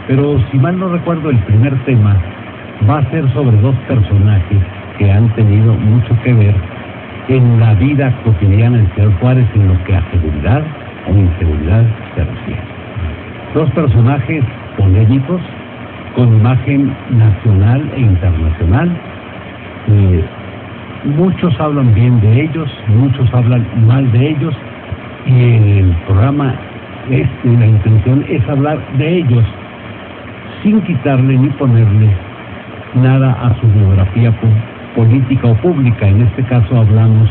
Pero si mal no recuerdo, el primer tema va a ser sobre dos personajes que han tenido mucho que ver en la vida cotidiana de Ciudad Juárez en lo que a seguridad o inseguridad se refiere. Dos personajes polémicos, con imagen nacional e internacional. Muchos hablan bien de ellos, muchos hablan mal de ellos, y el programa la intención es hablar de ellos sin quitarle ni ponerle nada a su biografía política o pública. En este caso hablamos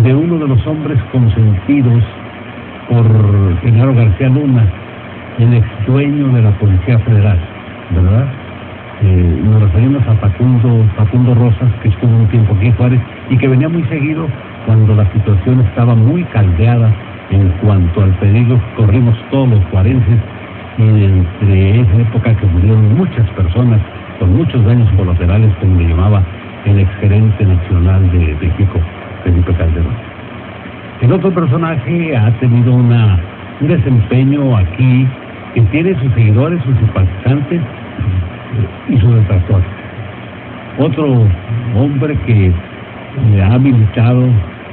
de uno de los hombres consentidos por Genaro García Luna, el ex dueño de la Policía Federal, ¿verdad? Nos referimos a Facundo Rosas, que estuvo un tiempo aquí en Juárez y que venía muy seguido cuando la situación estaba muy caldeada en cuanto al peligro que corrimos todos los juarenses, y entre esa época que murieron muchas personas con muchos daños colaterales, como le llamaba el exgerente nacional de México, Felipe Calderón. El otro personaje ha tenido un desempeño aquí que tiene sus seguidores, sus simpatizantes y sus detractores. Otro hombre que ha militado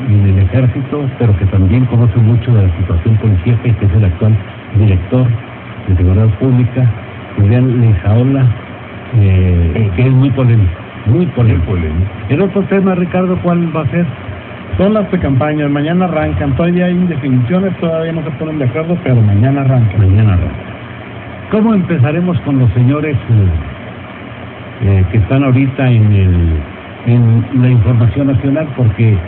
en el ejército, pero que también conoce mucho de la situación policíaca y que es el actual director de Seguridad Pública, Julián Leizaola, que es muy polémico, muy polémico. El otro tema, Ricardo, ¿cuál va a ser? Son las precampañas, mañana arrancan, todavía hay indefiniciones, todavía no se ponen de acuerdo, pero mañana arrancan. ¿Cómo empezaremos con los señores que están ahorita en la información nacional? Porque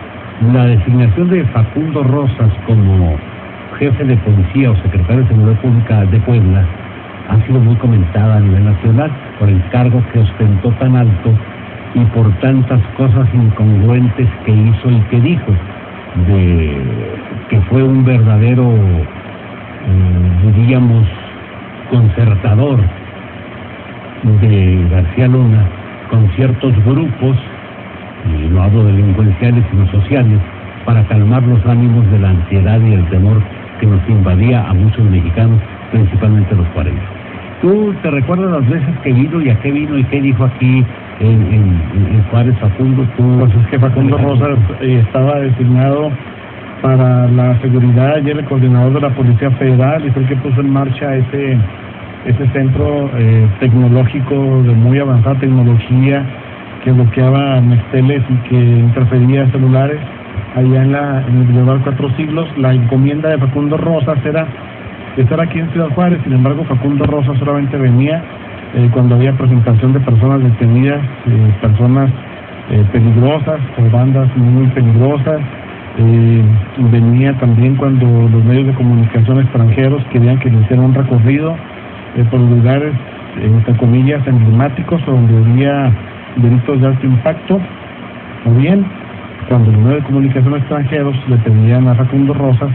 la designación de Facundo Rosas como jefe de policía o secretario de Seguridad Pública de Puebla ha sido muy comentada a nivel nacional por el cargo que ostentó tan alto y por tantas cosas incongruentes que hizo y que dijo, de que fue un verdadero, diríamos, concertador de García Luna con ciertos grupos, y no hablo de delincuenciales sino sociales, para calmar los ánimos de la ansiedad y el temor que nos invadía a muchos mexicanos, principalmente los 40. ¿Tú te recuerdas las veces que vino y a qué vino y qué dijo aquí en Juárez, Facundo? Pues es que Facundo Rosas estaba designado para la seguridad y el coordinador de la Policía Federal, y fue el que puso en marcha ese centro tecnológico de muy avanzada tecnología que bloqueaba nexteles y que interfería celulares allá en el Boulevard Cuatro Siglos. La encomienda de Facundo Rosas era estar aquí en Ciudad Juárez. Sin embargo, Facundo Rosas solamente venía cuando había presentación de personas detenidas, personas peligrosas o bandas muy peligrosas. Venía también cuando los medios de comunicación extranjeros querían que le hiciera un recorrido por lugares, entre comillas, emblemáticos o donde había delitos de alto impacto, o bien cuando los medios de comunicación extranjeros le pedían a Facundo Rosas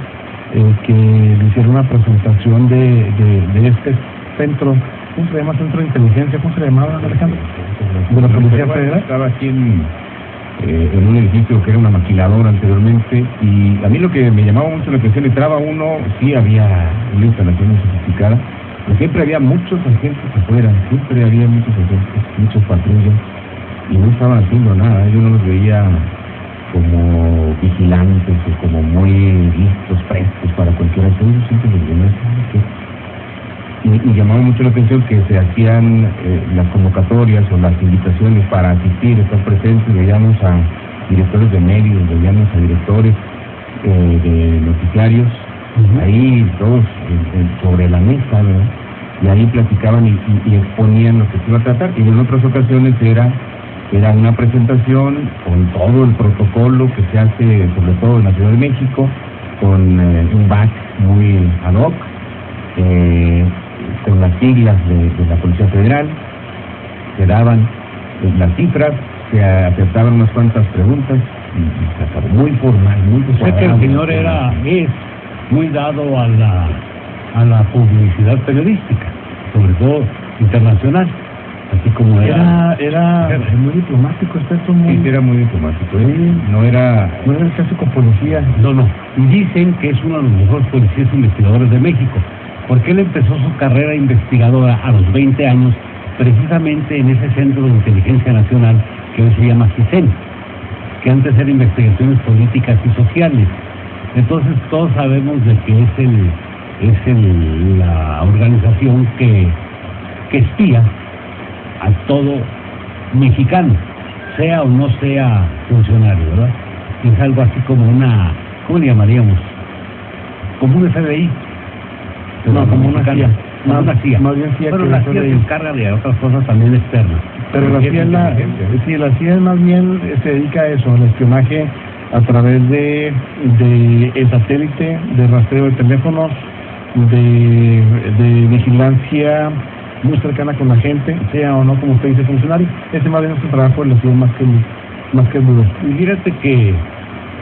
que le hiciera una presentación de este centro. ¿Cómo se llama? Centro de inteligencia. ¿Cómo se llamaba, Alejandro? De la Policía Federal. Estaba aquí en un edificio que era una maquiladora anteriormente, y a mí lo que me llamaba mucho la atención, entraba uno, sí había una instalación muy sofisticada, pero siempre había muchos agentes afuera, siempre había muchos agentes, muchos patrullas, y no estaban haciendo nada. Yo no los veía como vigilantes o como muy listos, prestos para cualquier asunto. Yo siempre los veía y llamaba mucho la atención que se hacían las convocatorias o las invitaciones para asistir, estar presentes. Veíamos a directores de medios, veíamos a directores de noticiarios, ahí todos sobre la mesa, ¿verdad? Y ahí platicaban y exponían lo que se iba a tratar. Y en otras ocasiones era una presentación con todo el protocolo que se hace, sobre todo en la Ciudad de México, con un badge muy ad hoc, con las siglas de la Policía Federal. Se daban las cifras, se aceptaban unas cuantas preguntas y se acabó. Muy formal, muy cuadrado. Sé que el señor es muy dado a la publicidad periodística, sobre todo internacional, así como era muy diplomático. Sí, era muy diplomático. No era el clásico policía. No. Y dicen que es uno de los mejores policías investigadores de México. porque él empezó su carrera investigadora a los 20 años, precisamente en ese Centro de Inteligencia Nacional que hoy se llama CISEN, que antes era Investigaciones Políticas y Sociales. Entonces todos sabemos de que es la organización que espía a todo mexicano, sea o no sea funcionario, ¿verdad? Es algo así como una, ¿cómo le llamaríamos? Como un FBI. No, como una CIA. Como una CIA. Más bien CIA. Pero que la CIA se encarga de otras cosas también externas. Pero la CIA, la CIA más bien se dedica a eso, al espionaje a través de el satélite, de rastreo de teléfonos, de vigilancia muy cercana con la gente, sea o no, como usted dice, funcionario. Ese más bien es un trabajo de la CIA más que duro. Y fíjate que,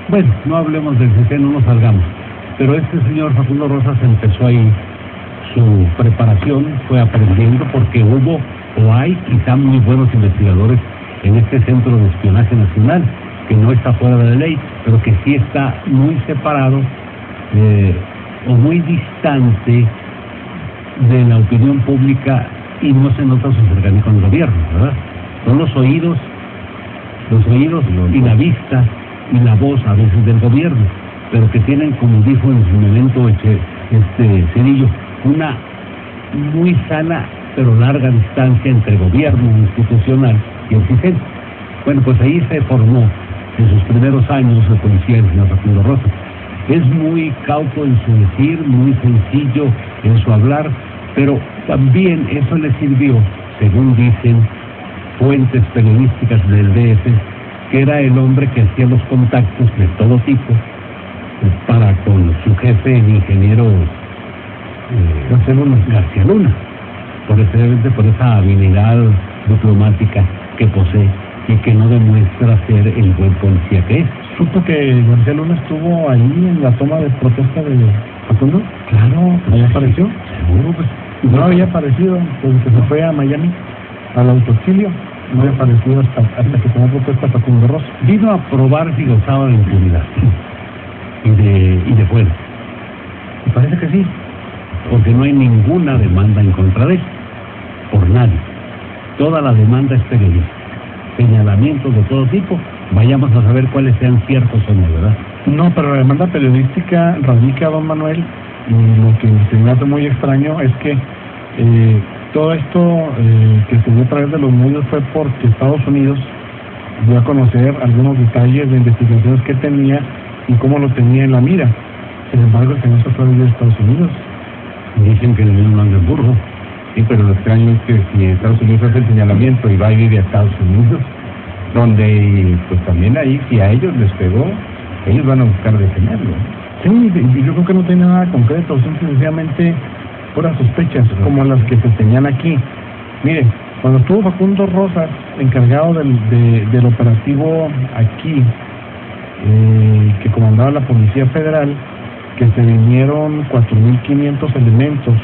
bueno, no hablemos del CC, no nos salgamos, pero este señor Facundo Rosas empezó ahí su preparación, fue aprendiendo, porque hubo o hay quizá muy buenos investigadores en este Centro de Espionaje Nacional, que no está fuera de la ley, pero que sí está muy separado o muy distante de la opinión pública y no se nota su cercanía con el gobierno, ¿verdad? Son los oídos y la vista y la voz a veces del gobierno, pero que tienen, como dijo en su momento Cedillo, una muy sana pero larga distancia entre gobierno institucional y el CISEN. Bueno, pues ahí se formó en sus primeros años de policía el señor Facundo Rosas. Es muy cauto en su decir, muy sencillo en su hablar, pero también eso le sirvió, según dicen fuentes periodísticas del DF, que era el hombre que hacía los contactos de todo tipo para con su jefe, el ingeniero García Luna, precisamente por esa habilidad diplomática que posee y que no demuestra ser el buen policía que es. ¿Supo que García Luna estuvo ahí en la toma de protesta de Facundo? Claro, ahí apareció. Seguro, pues. No había aparecido, desde que se fue a Miami, al autoexilio. No había aparecido hasta que tomó protesta Facundo Rosas. Vino a probar si gozaba de impunidad y de fuera. Y parece que sí, porque no hay ninguna demanda en contra de él, por nadie. Toda la demanda es periodística, señalamientos de todo tipo. Vayamos a saber cuáles sean ciertos o no, ¿verdad? No, pero la demanda periodística radica, don Manuel, y lo que se me hace muy extraño es que todo esto que se dio a través de los medios fue porque Estados Unidos dio a conocer algunos detalles de investigaciones que tenía y cómo lo tenía en la mira. Sin embargo, el señor se fue a vivir a Estados Unidos. Dicen que en el Brandenburgo. Sí, pero lo extraño es que si Estados Unidos hace el señalamiento y va a ir a Estados Unidos, donde pues también ahí, si a ellos les pegó, ellos van a buscar detenerlo. Sí, y yo creo que no tiene nada concreto, son sencillamente puras sospechas, como las que se señalan aquí. Miren, cuando estuvo Facundo Rosas encargado del operativo aquí, que comandaba la Policía Federal, que se vinieron 4.500 elementos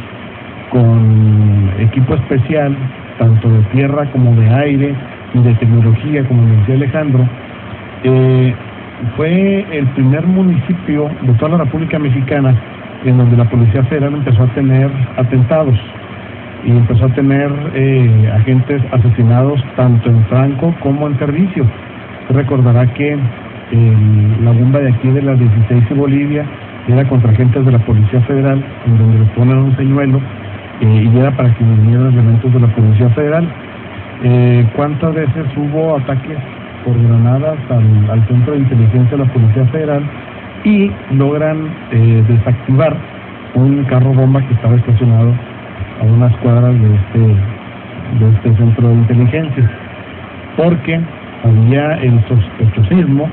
con equipo especial, tanto de tierra como de aire, y de tecnología, como decía Alejandro, fue el primer municipio de toda la República Mexicana en donde la Policía Federal empezó a tener atentados y empezó a tener agentes asesinados tanto en franco como en servicio. Usted recordará que la bomba de aquí de la 16 y Bolivia era contra agentes de la Policía Federal, en donde le ponen un señuelo y era para que vinieran elementos de la Policía Federal. ¿Cuántas veces hubo ataques por granadas al Centro de Inteligencia de la Policía Federal y logran desactivar un carro bomba que estaba estacionado a unas cuadras de este Centro de Inteligencia? Porque había el sospechosismo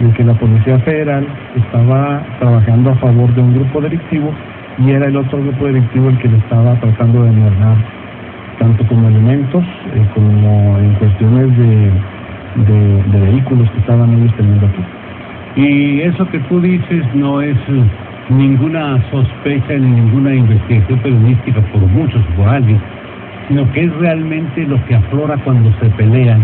de que la Policía Federal estaba trabajando a favor de un grupo delictivo y era el otro grupo delictivo el que le estaba tratando de mermar, tanto como elementos como en cuestiones de vehículos que estaban ellos teniendo aquí. Y eso que tú dices no es ninguna sospecha ni ninguna investigación periodística por muchos o por alguien, sino que es realmente lo que aflora cuando se pelean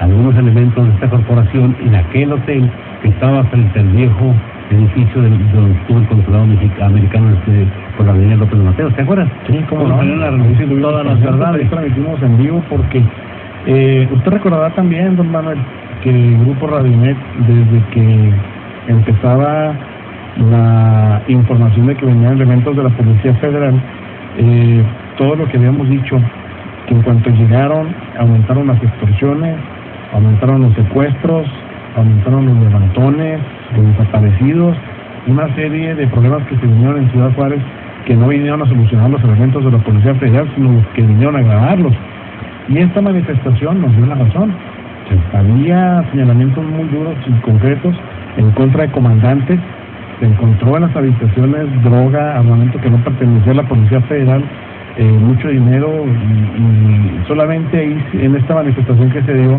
algunos elementos de esta corporación en aquel hotel que estaba frente al viejo edificio donde estuvo el consulado americano por la avenida López Mateos, ¿te acuerdas? Sí, como no. Todas las verdades. Transmitimos en vivo porque usted recordará también, don Manuel, que el Grupo Radinet, desde que empezaba la información de que venían elementos de la Policía Federal, todo lo que habíamos dicho, que en cuanto llegaron, aumentaron las extorsiones, aumentaron los secuestros, aumentaron los levantones, los desaparecidos, una serie de problemas que se vinieron en Ciudad Juárez, que no vinieron a solucionar los elementos de la Policía Federal, sino los que vinieron a agravarlos. Y esta manifestación nos dio la razón. Había señalamientos muy duros y concretos en contra de comandantes. Se encontró en las habitaciones droga, armamento que no pertenecía a la Policía Federal, mucho dinero, y solamente ahí, en esta manifestación que se dio,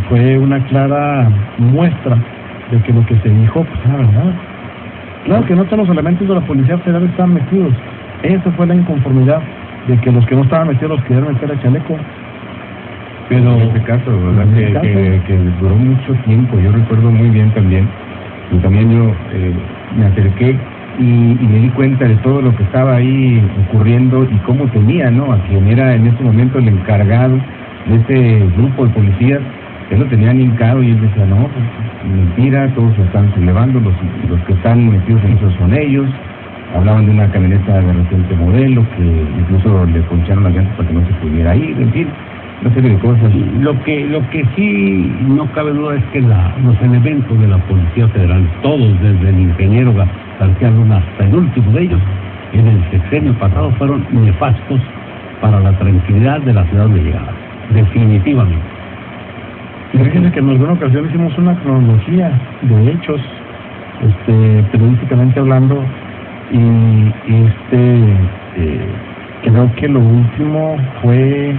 fue una clara muestra de que lo que se dijo pues era verdad. Claro que no todos los elementos de la Policía Federal estaban metidos. Esa fue la inconformidad de que los que no estaban metidos los querían meter a chaleco. Pero en este caso, ¿verdad? Que duró mucho tiempo. Yo recuerdo muy bien también, y también yo me acerqué y me di cuenta de todo lo que estaba ahí ocurriendo y cómo tenía, ¿no?, a quien era en ese momento el encargado de ese grupo de policías. Él lo tenían hincado y él decía, no, pues, mentira, todos se están sublevando, los que están metidos en eso son ellos. Hablaban de una camioneta de reciente modelo que incluso le poncharon las llantas para que no se pudiera ir, en fin, una serie de cosas. Lo que sí no cabe duda es que los elementos de la Policía Federal, todos, desde el ingeniero García Luna hasta el último de ellos, en el sexenio pasado fueron nefastos para la tranquilidad de la ciudad de llegada, definitivamente. Fíjense que en alguna ocasión hicimos una cronología de hechos, periodísticamente hablando, y creo que lo último fue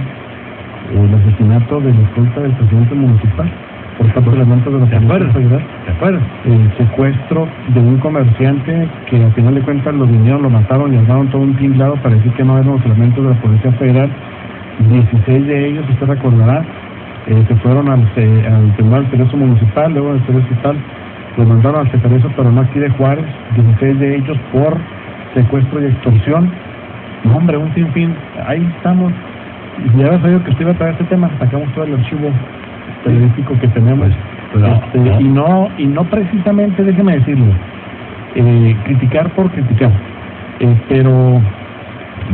el asesinato del escolta del presidente municipal por parte de elementos de la Policía Federal. ¿De acuerdo? El secuestro de un comerciante que al final de cuentas lo vinieron, lo mataron y armaron todo un tinglado para decir que no eran los elementos de la Policía Federal. 16 de ellos, usted recordará, se fueron al Tribunal Cerezo Municipal, luego del Cerezo Estatal, los mandaron al Cerezo, pero no aquí de Juárez, 16 de ellos por secuestro y extorsión. No, hombre, un sinfín, ahí estamos. Y si ya había sabido que usted iba a traer este tema, sacamos todo el archivo periodístico que tenemos. Y no precisamente, déjeme decirlo, criticar por criticar, pero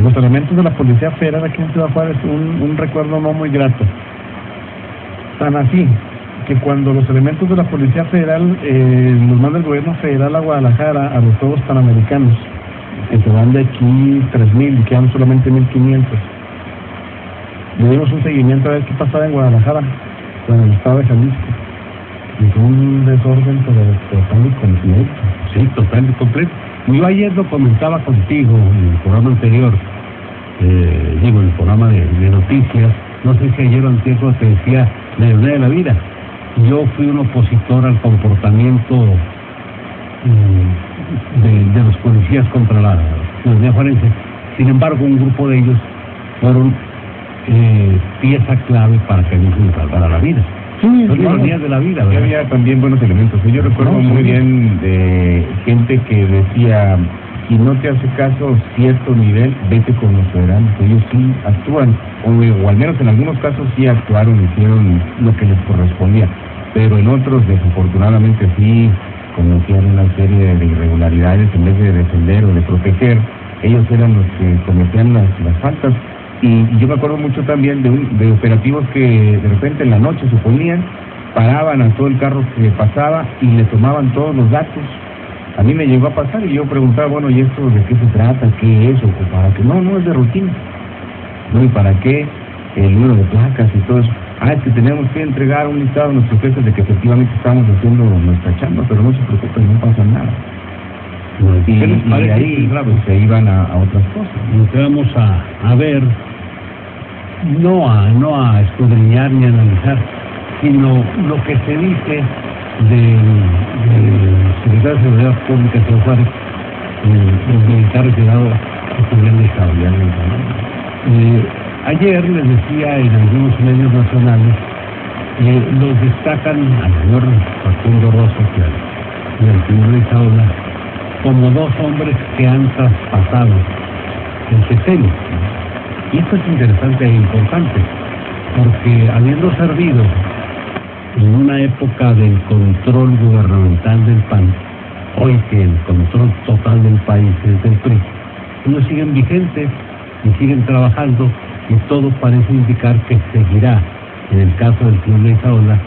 los elementos de la Policía Federal aquí en Ciudad Juárez, un recuerdo no muy grato. Tan así que cuando los elementos de la Policía Federal los manda el gobierno federal a Guadalajara a los Juegos Panamericanos, que se van de aquí 3,000 y quedan solamente 1,500, le dimos un seguimiento a ver qué pasaba en Guadalajara, en el estado de Jalisco, y fue un desorden total y completo. Sí, total y completo. Yo ayer lo comentaba contigo en el programa anterior, en el programa de noticias. No sé si ayer o antes te decía la ironía de la vida. Yo fui un opositor al comportamiento de los policías contra la ciudadanía juarense. Sin embargo, un grupo de ellos fueron pieza clave para que a mí se me salvara la vida. Sí, son ironías de la vida, ¿verdad? Había también buenos elementos. Yo recuerdo muy bien de gente que decía, si no te hace caso cierto nivel, vete con los federales. Ellos sí actúan, o al menos en algunos casos sí actuaron, hicieron lo que les correspondía, pero en otros desafortunadamente sí cometían una serie de irregularidades. En vez de defender o de proteger, ellos eran los que cometían las faltas. Y yo me acuerdo mucho también de operativos que de repente en la noche se ponían, paraban a todo el carro que pasaba y le tomaban todos los datos. A mí me llegó a pasar y yo preguntaba, bueno, ¿y esto de qué se trata? ¿Qué es? ¿O para qué? No, es de rutina. ¿No? ¿Y para qué? El número de placas y todo eso. Es que tenemos que entregar un listado a nuestros jefes de que efectivamente estamos haciendo nuestra chamba, pero no se preocupen, no pasa nada. Y ahí, claro, se iban a otras cosas. Entramos a ver, no a escudriñar ni a analizar, sino lo que se dice del secretario de Seguridad Pública de Juárez, el militar retirado Julián de Estado. Ayer les decía en algunos medios nacionales, los destacan al señor Facundo Rosas del señor Leizaola como dos hombres que han traspasado el sexenio. Y esto es interesante e importante, porque habiendo servido en una época del control gubernamental del PAN, hoy que el control total del país es del PRI, ellos siguen vigentes y siguen trabajando, y todo parece indicar que seguirá, en el caso del señor Leizaola,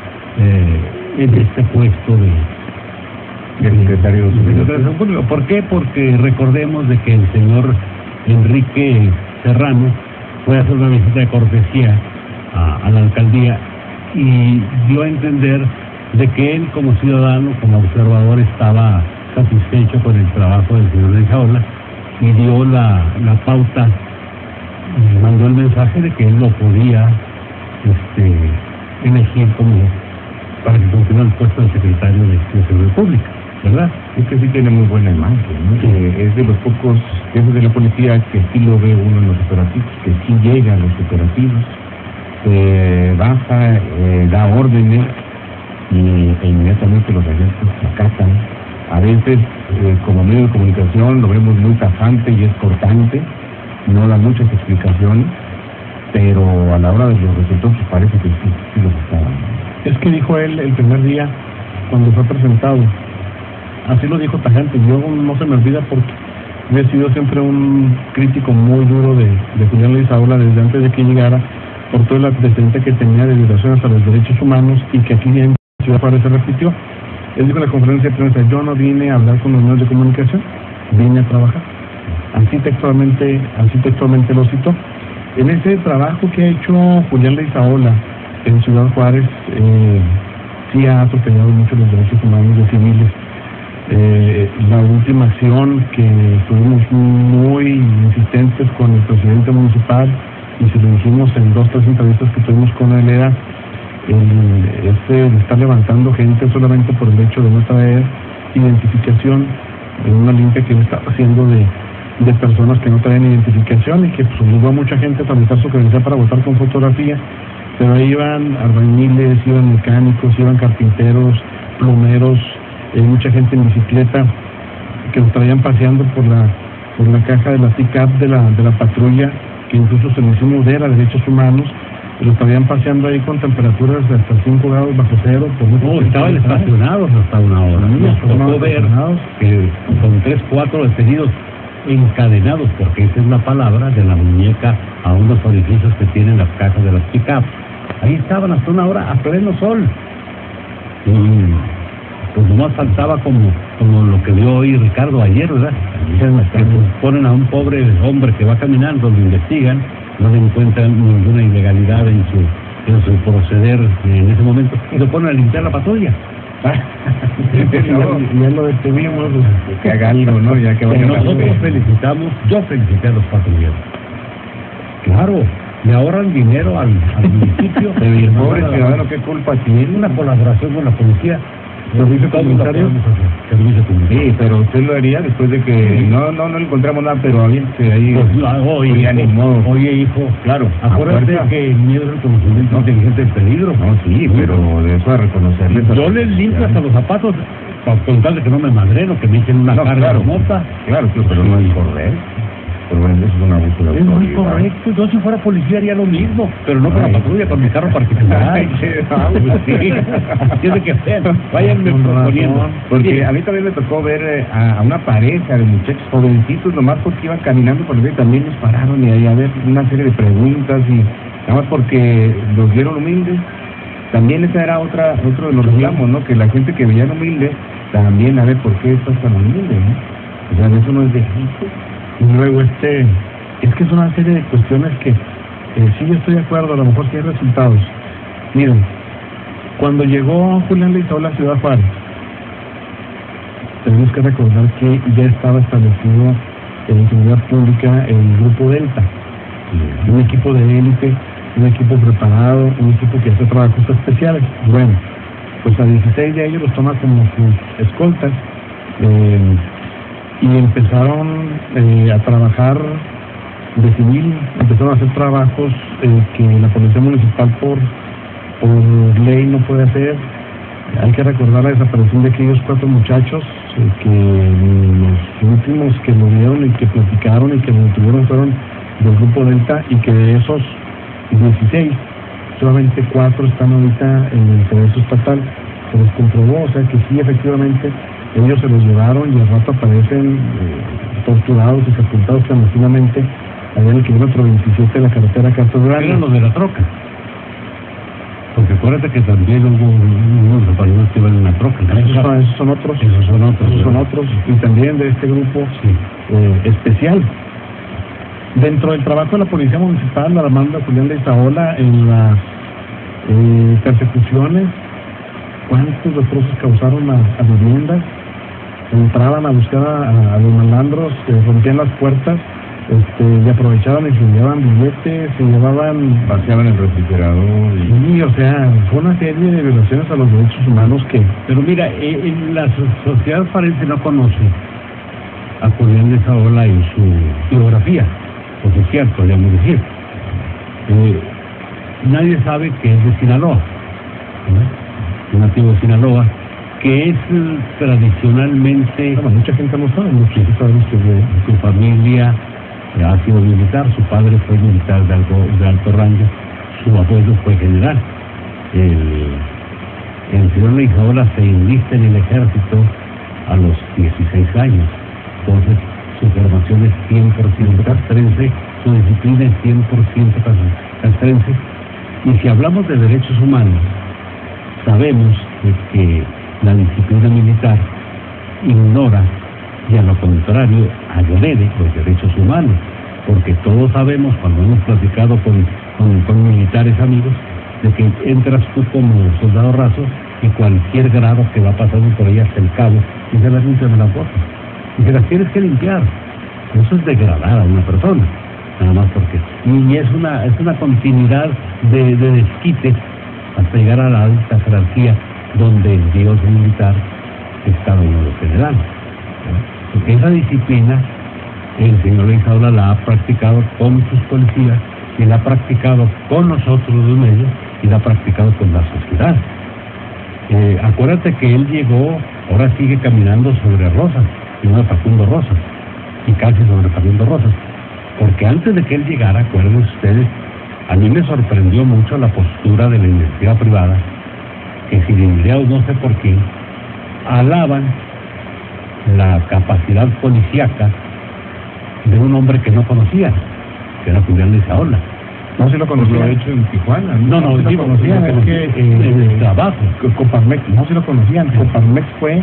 en este puesto de secretario público. ¿Por qué? Porque recordemos de que el señor Enrique Serrano fue a hacer una visita de cortesía a la alcaldía y dio a entender de que él como ciudadano, como observador, estaba satisfecho con el trabajo del señor Leizaola y dio la pauta, mandó el mensaje de que él lo podía elegir como para que continúe el puesto de secretario de Seguridad Pública, ¿verdad? Es que sí tiene muy buena imagen, ¿no? Es de los pocos jefes de la policía que sí lo ve uno en los operativos, que sí llega a los operativos, baja, da órdenes e inmediatamente los agentes se acatan. A veces, como medio de comunicación, lo vemos muy tajante y es cortante, no da muchas explicaciones, pero a la hora de los resultados parece que sí los está dando. Es que dijo él el primer día, cuando fue presentado, así lo dijo tajante. Yo no se me olvida porque he sido siempre un crítico muy duro de Julián Leizaola desde antes de que llegara, por todo el antecedente que tenía de violaciones a los derechos humanos y que aquí en Ciudad Juárez se repitió. Él dijo en la conferencia de prensa: yo no vine a hablar con los medios de comunicación, vine a trabajar. Así textualmente lo citó. En ese trabajo que ha hecho Julián Leizaola en Ciudad Juárez, sí ha atropellado mucho los derechos humanos de civiles. La última acción que estuvimos muy insistentes con el presidente municipal, y se lo dijimos en 2-3 entrevistas que tuvimos con él, era de estar levantando gente solamente por el hecho de no traer identificación, en una limpia que él estaba haciendo de personas que no traen identificación y que pues obligó a mucha gente a tramitar su credencial para votar con fotografía, pero ahí iban albañiles, iban mecánicos, iban carpinteros, plomeros, mucha gente en bicicleta que los traían paseando por la caja de la pick-up de la patrulla, que incluso se les hicimos ver a derechos humanos, y los traían paseando ahí con temperaturas de hasta 5 grados bajo cero. Estaban estacionados hasta una hora. Nos tocó ver que con 3-4 detenidos encadenados, porque esa es la palabra, de la muñeca a unos orificios que tienen las cajas de las pick-up. Ahí estaban hasta una hora a pleno sol. Pues nomás faltaba como lo que vio hoy Ricardo ayer, ¿verdad? Que ponen a un pobre hombre que va caminando, lo investigan, no le encuentran ninguna ilegalidad en su proceder en ese momento, y lo ponen a limpiar la patrulla. Ya lo detuvimos, que haga algo, ¿no? Ya que nosotros felicitamos, yo felicité a los patrulleros. Claro, le ahorran dinero al municipio. Pero el pobre ciudadano, ¿qué culpa tiene? Una colaboración con la policía. ¿Servicio comunitario? Sí, pero usted lo haría después de que no encontramos nada, pero aviente ahí. Pues, oye, hijo, claro, acuérdate que el miedo es el conocimiento inteligente del peligro. No, sí, pero de eso a reconocerle. Yo les limpio hasta los zapatos, con tal de que no me madren o que me echen una carga remota. Claro, pero no es correcto. Pero bueno, eso es un abuso de autoridad. Es muy correcto. Yo si fuera policía haría lo mismo, pero no con la patrulla, con mi carro particular. Tiene que ser. Váyanme proponiendo. Porque a mí también me tocó ver a una pareja de muchachos jovencitos, nomás porque iban caminando por el río, también les pararon y ahí a ver una serie de preguntas, y nada más porque los vieron humildes. También esa era otro de los reclamos, ¿no? Que la gente que veían humilde, también a ver por qué estás tan humilde, ¿no? O sea, eso no es de gente. Y luego es que es una serie de cuestiones que sí, yo estoy de acuerdo, a lo mejor sí hay resultados. Miren, cuando llegó Julián Leizaola a Ciudad Juárez, tenemos que recordar que ya estaba establecido en seguridad pública el Grupo Delta, un equipo de élite, un equipo preparado, un equipo que hace trabajos especiales. Bueno, pues a 16 de ellos los toma como sus escoltas, y empezaron a trabajar de civil, empezaron a hacer trabajos que la policía municipal por ley no puede hacer, Hay que recordar la desaparición de aquellos 4 muchachos que los últimos que murieron y que platicaron y que lo detuvieron fueron del Grupo Delta, y que de esos 16, solamente 4 están ahorita en el proceso estatal. Se les comprobó, o sea que sí, efectivamente, ellos se los llevaron y al rato aparecen torturados y sepultados clandestinamente allá en el kilómetro 27 de la carretera Castro Durango. Eran los de la troca. Porque acuérdate que también hubo unos españoles que iban en la troca. Esos son otros. Esos son otros. Y también de este grupo especial. Dentro del trabajo de la Policía Municipal, Armando Julián de Izaola, en las persecuciones, ¿cuántos destrozos causaron a viviendas? Entraban a buscar a los malandros, rompían las puertas, y aprovechaban y se llevaban billetes, se llevaban... Vaciaban el refrigerador y... Sí, o sea, fue una serie de violaciones a los derechos humanos que... Pero mira, la sociedad forense no conoce a Julián de Izaola y su biografía, pues es cierto, podríamos decir. Nadie sabe que es de Sinaloa, ¿no? Un nativo de Sinaloa, que es tradicionalmente... Bueno, mucha gente no sabe, muchos sabemos que su familia ha sido militar, su padre fue militar de alto rango, su abuelo fue general. El señor Izaola se enlista en el ejército a los 16 años, entonces su formación es 100% castrense, su disciplina es 100% castrense, y si hablamos de derechos humanos, sabemos que la disciplina militar ignora y a lo contrario agrede los derechos humanos, porque todos sabemos, cuando hemos platicado con militares amigos, de que entras tú como soldado raso y cualquier grado que va pasando por ahí hasta el cabo y se las limpian de la foto y se las tienes que limpiar. Eso es degradar a una persona, nada más porque... Y es una continuidad de desquite hasta llegar a la alta jerarquía, donde el dios militar está uno de los generales. Porque esa disciplina el señor Izaola la ha practicado con sus policías y la ha practicado con nosotros los medios y la ha practicado con la sociedad. Acuérdate que él llegó, ahora sigue caminando sobre Rosas, no Facundo Rosas, y casi sobre Facundo Rosas, porque antes de que él llegara, acuérdense ustedes, a mí me sorprendió mucho la postura de la iniciativa privada, que cilindrados no sé por qué, alaban la capacidad policíaca de un hombre que no conocía, que era Julián de Izaola. No se lo conocía. Lo ha hecho en Tijuana. No, sí lo conocían, es que en el trabajo. Coparmex, no se lo conocían. Coparmex fue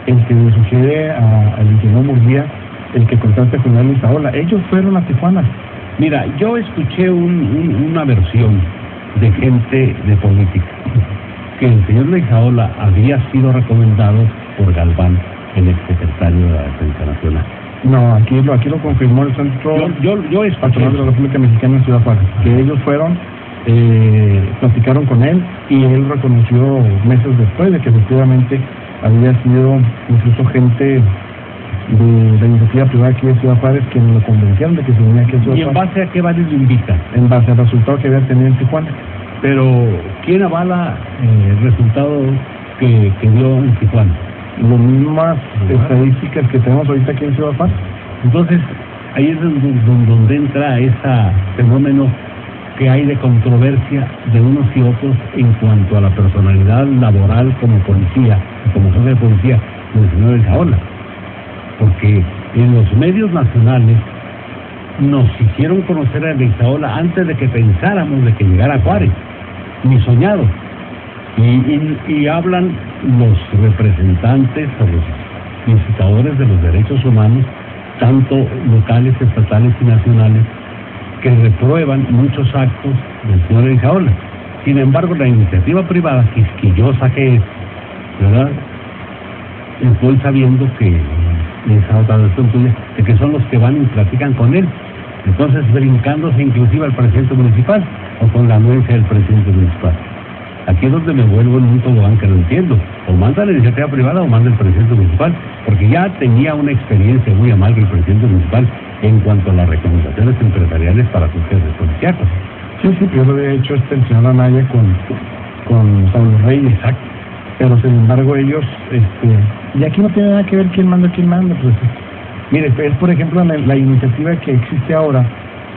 el que le sucede al ingeniero Murguía, el que contraste a Julián de Izaola. Ellos fueron a Tijuana. Mira, yo escuché una versión de gente de política, que el señor de Izaola había sido recomendado por Galván, el exsecretario de la Defensa Nacional. No, aquí lo confirmó el Centro Yo escuché Patronal de la República Mexicana en Ciudad Juárez, que ellos fueron, platicaron con él, y él reconoció meses después de que efectivamente había sido incluso gente de la iniciativa privada aquí en Ciudad Juárez que lo convencieron de que se venía aquí en Ciudad Juárez. ¿Y en base a qué varios lo invitan? En base al resultado que había tenido en Tijuana. Pero, ¿quién avala el resultado que dio en Tijuana? Las mismas estadísticas que tenemos ahorita aquí en Ciudad Juárez. Entonces, ahí es donde entra ese fenómeno que hay de controversia de unos y otros en cuanto a la personalidad laboral como policía, como jefe de policía del señor Izaola. Porque en los medios nacionales nos hicieron conocer a Izaola antes de que pensáramos de que llegara a Juárez, ni soñado. Y hablan los representantes o los incitadores de los derechos humanos, tanto locales, estatales y nacionales, que reprueban muchos actos del señor Izaola. Sin embargo, la iniciativa privada, que yo saqué, ¿verdad?, estoy sabiendo que esa otra versión tuya, de que son los que van y platican con él, entonces brincándose inclusive al presidente municipal o con la anuencia del presidente municipal. Aquí es donde me vuelvo en un tobogán que no entiendo. O manda la iniciativa privada o manda el presidente municipal, porque ya tenía una experiencia muy amarga el presidente municipal en cuanto a las recomendaciones empresariales para sus jefes policíacos. Sí, pero lo había hecho el señor Anaya con Saulo Reyes. Exacto. pero sin embargo ellos, y aquí no tiene nada que ver quién manda, pues, mire, es por ejemplo la iniciativa que existe ahora,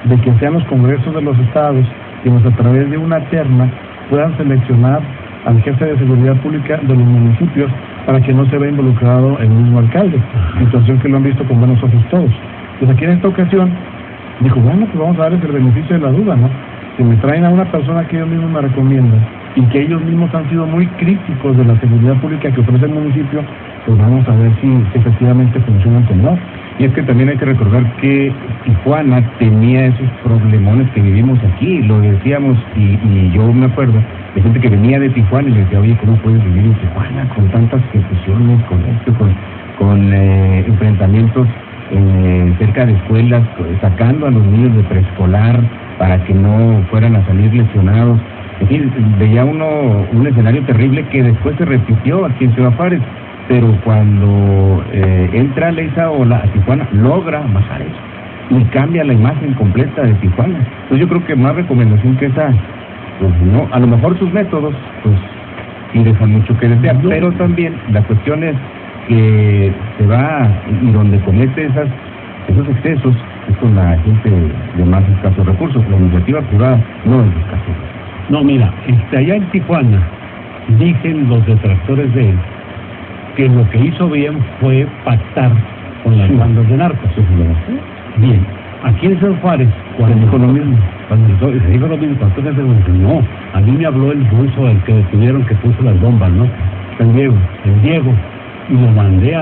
de que sean los congresos de los estados, quienes a través de una terna puedan seleccionar al jefe de seguridad pública de los municipios para que no se vea involucrado el mismo alcalde, situación que lo han visto con buenos ojos todos. Pues aquí en esta ocasión, dijo, bueno, pues vamos a darles el beneficio de la duda, ¿no? Si me traen a una persona que ellos mismos me recomiendan y que ellos mismos han sido muy críticos de la seguridad pública que ofrece el municipio, pues vamos a ver si efectivamente funciona o no. Y es que también hay que recordar que Tijuana tenía esos problemones que vivimos aquí, lo decíamos, y yo me acuerdo de gente que venía de Tijuana y le decía, oye, ¿cómo puedes vivir en Tijuana con tantas ejecuciones, con esto, con enfrentamientos cerca de escuelas, sacando a los niños de preescolar para que no fueran a salir lesionados? En fin, veía uno un escenario terrible que después se repitió aquí en Ciudad Juárez, pero cuando entra Leisa Ola a Tijuana, logra bajar eso y cambia la imagen completa de Tijuana. Entonces yo creo que más recomendación que esa, pues no, a lo mejor sus métodos, pues sí dejan mucho que desear, pero también la cuestión es que se va y donde comete esos excesos es con la gente de más escasos recursos. La iniciativa privada no es de escasos recursos. No, mira, allá en Tijuana dicen los detractores de él que lo que hizo bien fue pactar con las bandas de narcos. Bien, aquí en Ciudad Juárez, cuando dijo lo mismo, entonces no, a mí me habló el ruso, el que detuvieron, que puso las bombas, ¿no? El Diego, y lo mandé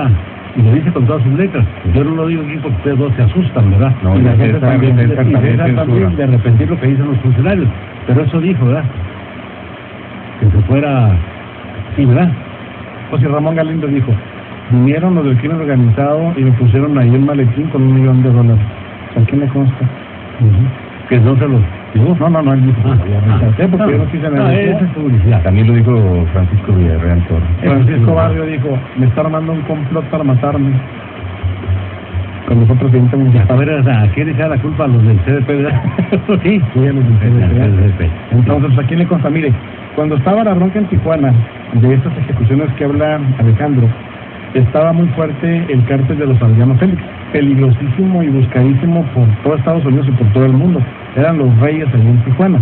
y lo dice con todas sus letras. Yo no lo digo aquí porque ustedes dos se asustan, ¿verdad? No, y la gente también de arrepentir lo que dicen los funcionarios. Pero eso dijo, ¿verdad? Que se fuera, sí, ¿verdad? José Ramón Galindo dijo, vinieron los del crimen organizado y me pusieron ahí el maletín con $1 millón. ¿A quién le consta? Que no se los... No, él dijo, porque yo no quise negociar. Esa es publicidad. También lo dijo Francisco Villarreal Torres. Francisco Barrio dijo, me está armando un complot para matarme. Con los otros 20 municipales. A ver, ¿a quién le echa la culpa? ¿A los del CDP, verdad? Sí, a los del CDP. Entonces, ¿a quién le consta? Mire, cuando estaba la bronca en Tijuana, de estas ejecuciones que habla Alejandro, estaba muy fuerte el cártel de los Arellano Félix, peligrosísimo y buscadísimo por todo Estados Unidos y por todo el mundo. Eran los reyes allí en Tijuana.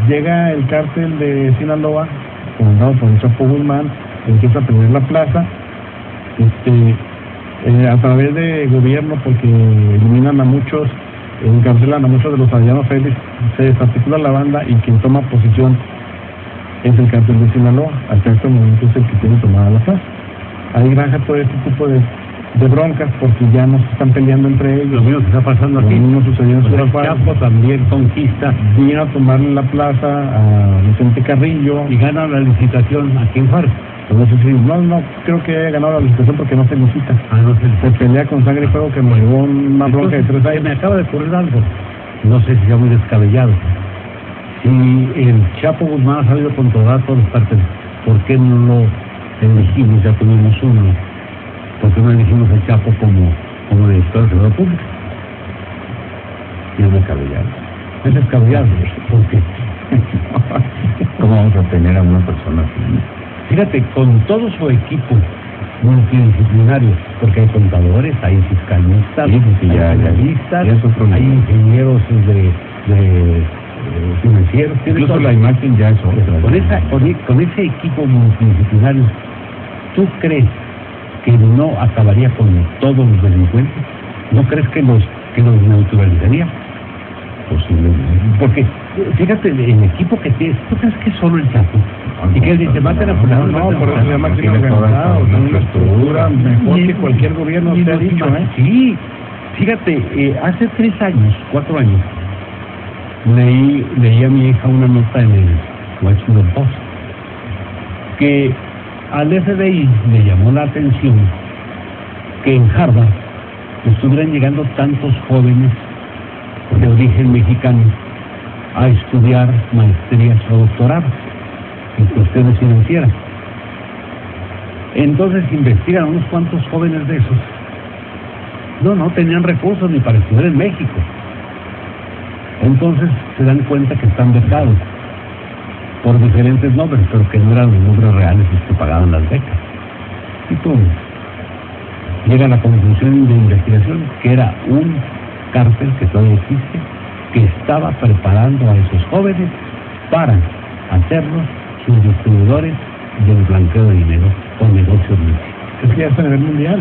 Llega el cártel de Sinaloa, comandado por el Chapo Guzmán, empieza a tener la plaza, a través de gobierno, porque eliminan a muchos, encarcelan a muchos de los Arellano Félix, se desarticula la banda y quien toma posición es el cártel de Sinaloa. Hasta este momento es el que tiene tomada la plaza. Ahí granja todo este tipo de broncas porque ya no se están peleando entre ellos. Lo mismo que está pasando aquí. Lo mismo sucedió en Ciudad Juárez. Chapo también conquista. Vino a tomarle la plaza a Vicente Carrillo. Y gana la licitación aquí en Juárez. Entonces, sí, no creo que haya ganado la licitación porque no se licita. Se pelea con sangre y fuego que me llevó una bronca de 3 años. Me acaba de ocurrir algo. No sé si sea muy descabellado. Si el Chapo Guzmán ha salido controlar todas las partes, ¿por qué no lo elegimos? Ya tuvimos uno. ¿Por qué no elegimos al Chapo como director de seguridad pública? Y es descabellado. Es descabellado. ¿Por qué? ¿Cómo vamos a tener a una persona así? Fíjate, con todo su equipo multidisciplinario, porque hay contadores, hay fiscalistas, hay analistas, hay ingenieros de financieros. Incluso la imagen ya es otra. Con ese equipo multidisciplinario, ¿tú crees que no acabaría con todos los delincuentes? ¿No crees que los neutralizaría? Posiblemente. Porque, fíjate, el equipo que tienes, ¿tú crees que es solo el Chapo? Y que él dice, maten a fulano. No, por eso se llama crimen organizado, una infraestructura mejor que cualquier gobierno se ha dicho, ¿eh? Sí, fíjate, hace 4 años, leí a mi hija una nota en el Washington Post, que al FBI le llamó la atención que en Harvard estuvieran llegando tantos jóvenes de origen mexicano a estudiar maestrías o doctorados en cuestiones financieras. Entonces investigan a unos cuantos jóvenes de esos. No tenían recursos ni para estudiar en México. Entonces se dan cuenta que están becados. por diferentes nombres, pero que no eran los nombres reales los que pagaban las becas. Y tú llega a la conclusión de investigación que era un cártel que todavía existe, que estaba preparando a esos jóvenes para hacerlos sus distribuidores del blanqueo de dinero con negocios lícitos. Es que ya es a nivel mundial.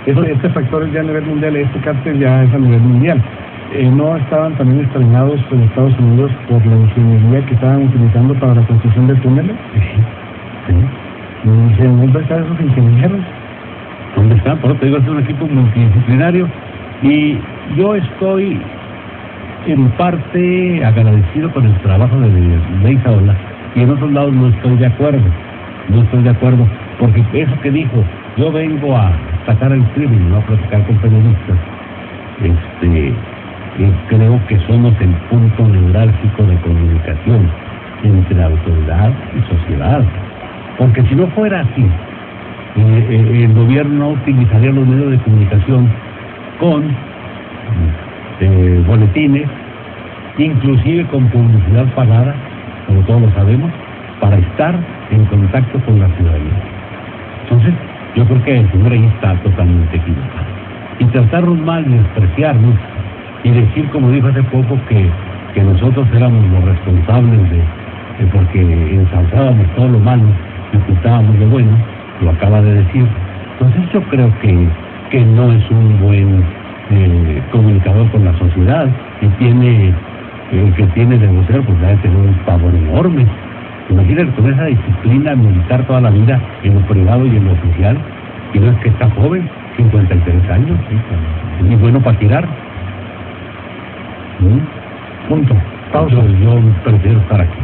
Este factor es ya a nivel mundial, este cártel ya es a nivel mundial. ¿No estaban también extrañados en Estados Unidos por la ingeniería que estaban utilizando para la construcción de túneles? Sí. Y dicen, ¿dónde están esos ingenieros? ¿Dónde están? Por eso te digo, es un equipo multidisciplinario y yo estoy en parte agradecido con el trabajo de Leisa Ola y en otros lados no estoy de acuerdo, porque eso que dijo, yo vengo a atacar el crimen, no a platicar con periodistas, creo que somos el punto neurálgico de comunicación entre autoridad y sociedad, porque si no fuera así, el gobierno utilizaría los medios de comunicación con boletines, inclusive con publicidad pagada, como todos lo sabemos, para estar en contacto con la ciudadanía. Entonces, yo creo que el señor ahí está totalmente equivocado. Y tratarnos mal, despreciarnos, y decir, como dijo hace poco, que nosotros éramos los responsables de porque ensalzábamos todo lo malo y ocultábamos lo bueno, lo acaba de decir. Entonces yo creo que no es un buen comunicador con la sociedad, y que tiene de vocero, pues debe tener un pavor enorme. Imagínate con esa disciplina militar toda la vida en lo privado y en lo oficial, y no es que está joven, 53 años, y bueno para tirar. Punto. Pausa. Yo prefiero estar aquí.